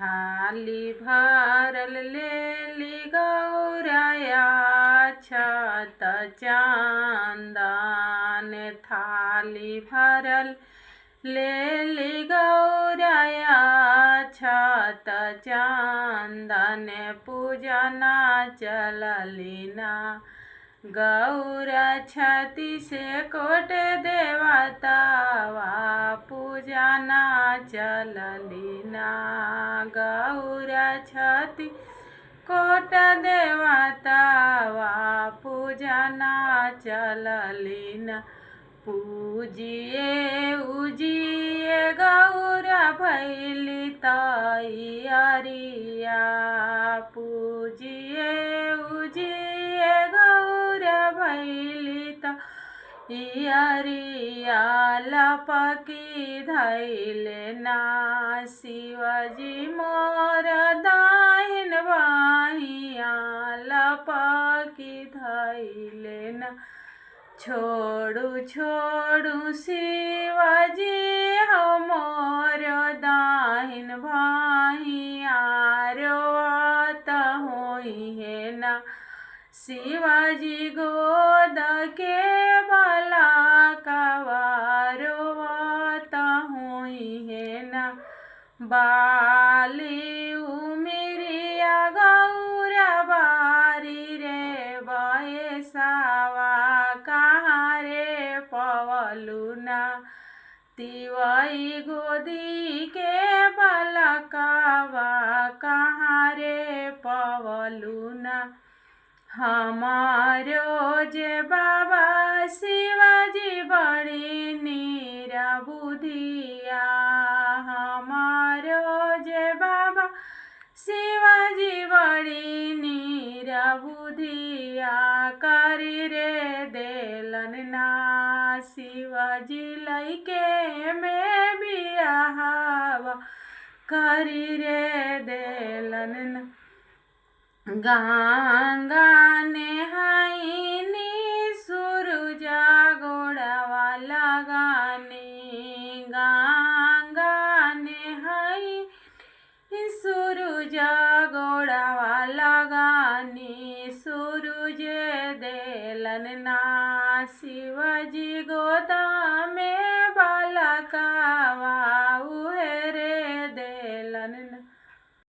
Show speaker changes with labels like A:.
A: थाली भरल लेली गौराया छत चांदन। थाली भरल लेली गौराया छत चांदन। पूजना चलली ना गौरा छती से कोट देवतावा। पूजना चलली ना गौरा छती कोट देवतावा। पूजना चलली ना पूजिए उजिए गौरा भैली तैयारिया। पूजिए उजिए गौरा भैली तैयारिया। लपकी धैले ना शिवजी मोर दाहिन बाहिया। लपकी धैले ना छोड़ू छोड़ू शिवजी हो मोर दाहिन बाहिया। रोवत होइहे ना शिवजी गोद के बालकवा। रोवत होइहे ना बाली उमिरिया गौरा बारी रे बयसावा। कहाँ रे पवलू ना तिवई गोदी के बालकवा। कहाँ रे पवलू ना हमारो जे बाबा शिवजी बड़ी निरबुधिया। हमारो जे बाबा शिवजी बड़ी निरबुधिया। करी रे देलन ना शिवजी लइके में बियाहवा। करी रे देलन ना गंगा नेहाइनी सूरुजा गोड़वा लगानी। गंगा नेहाइनी सूरुजा गोड़वा लगानी। सूरुज देलन ना शिवजी गोदा में बालकवा।